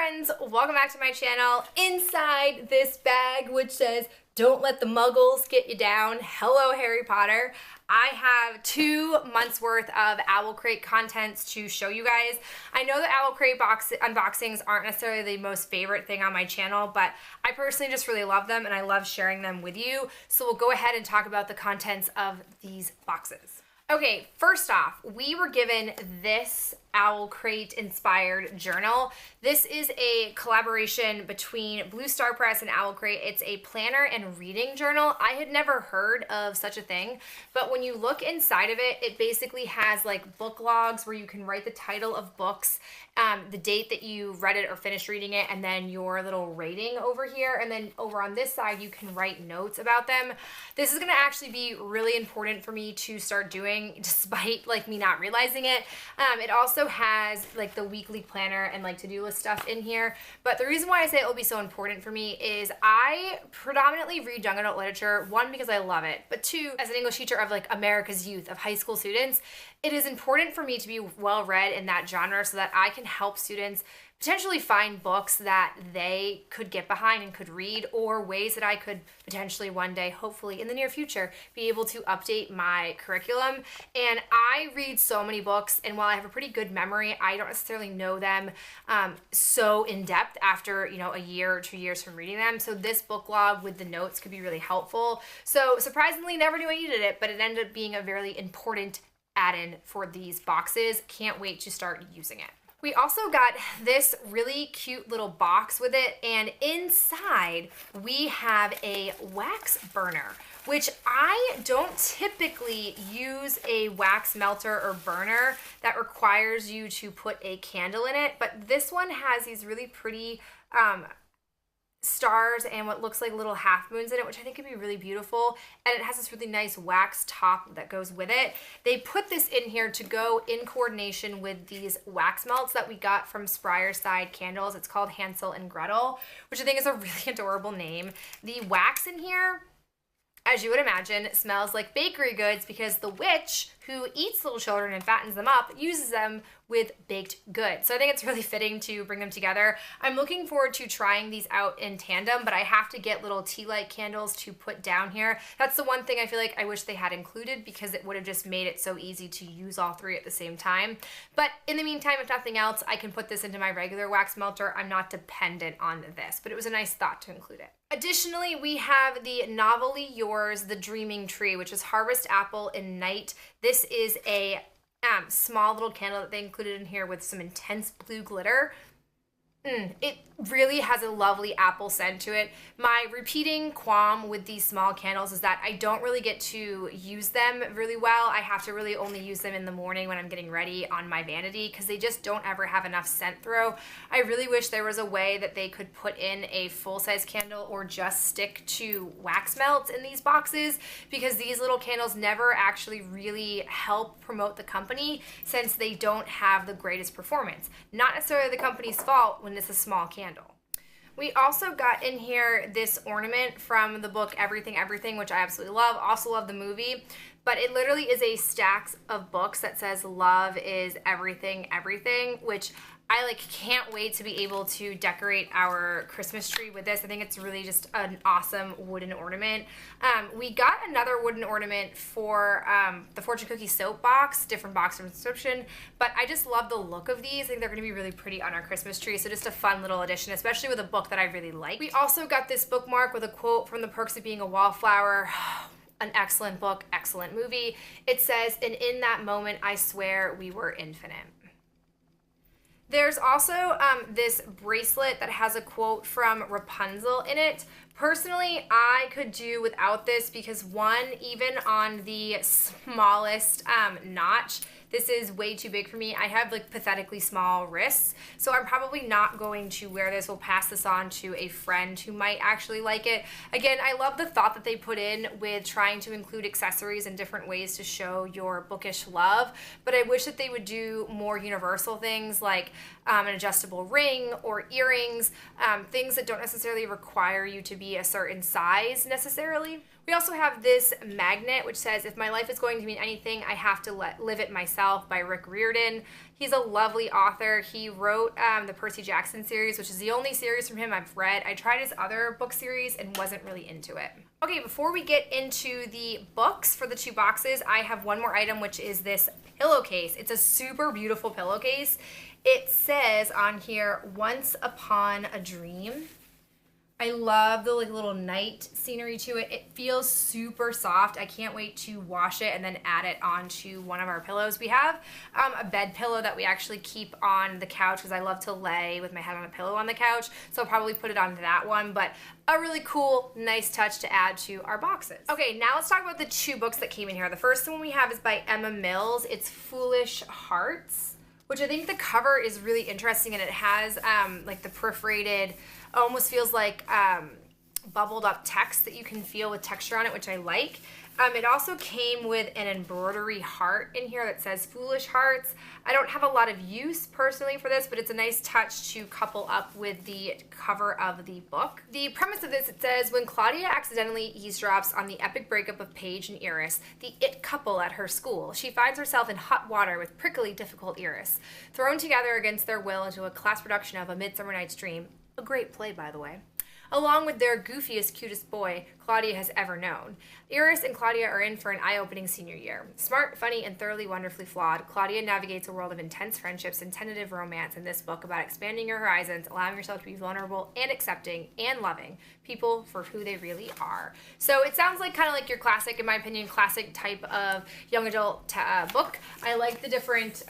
friends, welcome back to my channel. Inside this bag which says, "Don't let the muggles get you down," hello Harry Potter, I have 2 months worth of OwlCrate contents to show you guys. I know that OwlCrate unboxings aren't necessarily the most favorite thing on my channel, but I personally just really love them and I love sharing them with you. So we'll go ahead and talk about the contents of these boxes. Okay, first off, we were given this OwlCrate inspired journal. This is a collaboration between Blue Star Press and OwlCrate. It's a planner and reading journal. I had never heard of such a thing, but when you look inside of it, it basically has like book logs where you can write the title of books, the date that you read it or finished reading it, and then your little rating over here. And then over on this side, you can write notes about them. This is gonna actually be really important for me to start doing despite like me not realizing it. It also has like the weekly planner and like to-do list stuff in here. But the reason why I say it will be so important for me is I predominantly read young adult literature, 1, because I love it, but 2, as an English teacher of like America's youth, of high school students, it is important for me to be well read in that genre so that I can help students potentially find books that they could get behind and could read, or ways that I could potentially one day, hopefully in the near future, be able to update my curriculum. And I read so many books, and while I have a pretty good memory, I don't necessarily know them so in depth after, you know, a year or 2 years from reading them. So this book log with the notes could be really helpful. So surprisingly, never knew I needed it, but it ended up being a very important add-in for these boxes. Can't wait to start using it. We also got this really cute little box with it, and inside we have a wax burner, which I don't typically use a wax melter or burner that requires you to put a candle in it, but this one has these really pretty stars and what looks like little half moons in it, which I think could be really beautiful. And it has this really nice wax top that goes with it. They put this in here to go in coordination with these wax melts that we got from Side Candles. It's called Hansel and Gretel, which I think is a really adorable name. The wax in here, as you would imagine, smells like bakery goods because the witch who eats little children and fattens them up uses them with baked goods. So I think it's really fitting to bring them together. I'm looking forward to trying these out in tandem, but I have to get little tea light candles to put down here. That's the one thing I feel like I wish they had included, because it would have just made it so easy to use all 3 at the same time. But in the meantime, if nothing else, I can put this into my regular wax melter. I'm not dependent on this, but it was a nice thought to include it. Additionally, we have the Novelly Yours, the Dreaming Tree, which is Harvest Apple and Night. This is a small little candle that they included in here with some intense blue glitter. It really has a lovely apple scent to it. My repeating qualm with these small candles is that I don't really get to use them really well. I have to really only use them in the morning when I'm getting ready on my vanity, because they just don't ever have enough scent throw. I really wish there was a way that they could put in a full-size candle or just stick to wax melts in these boxes, because these little candles never actually really help promote the company since they don't have the greatest performance. Not necessarily the company's fault when it's a small candle. We also got in here this ornament from the book Everything Everything, which I absolutely love. Also love the movie, but it literally is a stack of books that says love is everything everything, which I like can't wait to be able to decorate our Christmas tree with this. I think it's really just an awesome wooden ornament. We got another wooden ornament for the Fortune Cookie soap box, different box subscription, but I just love the look of these. I think they're gonna be really pretty on our Christmas tree, so just a fun little addition, especially with a book that I really like. We also got this bookmark with a quote from The Perks of Being a Wallflower. An excellent book, excellent movie. It says, "And in that moment, I swear we were infinite." There's also this bracelet that has a quote from Rapunzel in it. Personally, I could do without this because 1, even on the smallest notch, this is way too big for me. I have like pathetically small wrists, so I'm probably not going to wear this. We'll pass this on to a friend who might actually like it. Again, I love the thought that they put in with trying to include accessories in different ways to show your bookish love, but I wish that they would do more universal things like an adjustable ring or earrings, things that don't necessarily require you to be a certain size necessarily. We also have this magnet which says, "If my life is going to mean anything, I have to live it myself," by Rick Riordan. He's a lovely author. He wrote the Percy Jackson series, which is the only series from him I've read. I tried his other book series and wasn't really into it. Okay, before we get into the books for the 2 boxes, I have one more item, which is this pillowcase. It's a super beautiful pillowcase. It says on here, "Once Upon a Dream." I love the little night scenery to it. It feels super soft. I can't wait to wash it and then add it onto one of our pillows. We have a bed pillow that we actually keep on the couch because I love to lay with my head on a pillow on the couch. So I'll probably put it onto that one, but a really cool, nice touch to add to our boxes. Okay, now let's talk about the 2 books that came in here. The first one we have is by Emma Mills. It's Foolish Hearts, which I think the cover is really interesting, and it has like the perforated, almost feels like bubbled up text that you can feel with texture on it, which I like. It also came with an embroidery heart in here that says Foolish Hearts. I don't have a lot of use personally for this, but it's a nice touch to couple up with the cover of the book. The premise of this, it says, "When Claudia accidentally eavesdrops on the epic breakup of Paige and Iris, the it couple at her school, she finds herself in hot water with prickly, difficult Iris. Thrown together against their will into a class production of A Midsummer Night's Dream," a great play, by the way, "along with their goofiest, cutest boy Claudia has ever known. Iris and Claudia are in for an eye-opening senior year. Smart, funny, and thoroughly wonderfully flawed, Claudia navigates a world of intense friendships and tentative romance in this book about expanding your horizons, allowing yourself to be vulnerable and accepting and loving people for who they really are." So it sounds like kind of like your classic, in my opinion, classic type of young adult book. I like the different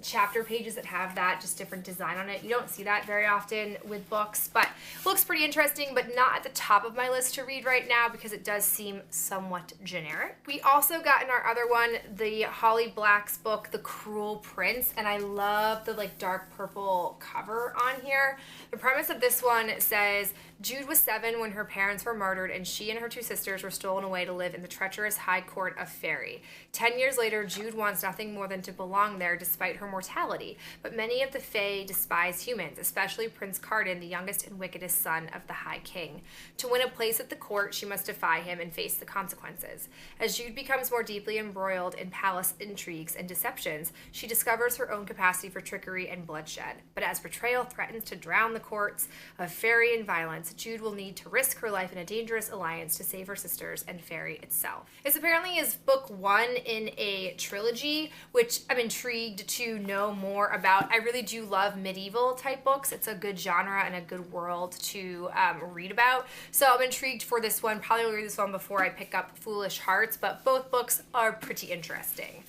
chapter pages that have that just different design on it. You don't see that very often with books, but looks pretty interesting, but not at the top of my list to read right now because it does seem somewhat generic. We also got in our other one the Holly Black's book, The Cruel Prince, and I love the dark purple cover on here. The premise of this one says, "Jude was 7 when her parents were murdered, and she and her 2 sisters were stolen away to live in the treacherous High Court of Fairy. 10 years later, Jude wants nothing more than to belong there despite her mortality, but many of the Fae despise humans, especially Prince Cardan, the youngest and wickedest son of the High King. To win a place at the court, she must defy him and face the consequences. As Jude becomes more deeply embroiled in palace intrigues and deceptions, she discovers her own capacity for trickery and bloodshed. But as betrayal threatens to drown the courts of Fairy and violence, Jude will need to risk her life in a dangerous alliance to save her sisters and Fairy itself." This apparently is book 1 in a trilogy, which I'm intrigued to know more about. I really do love medieval type books. It's a good genre and a good world to read about. So I'm intrigued for this one. Probably will read this one before I pick up Foolish Hearts, but both books are pretty interesting.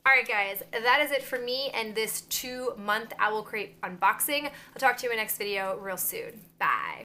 Alright guys, that is it for me and this 2-month OwlCrate unboxing. I'll talk to you in my next video real soon. Bye.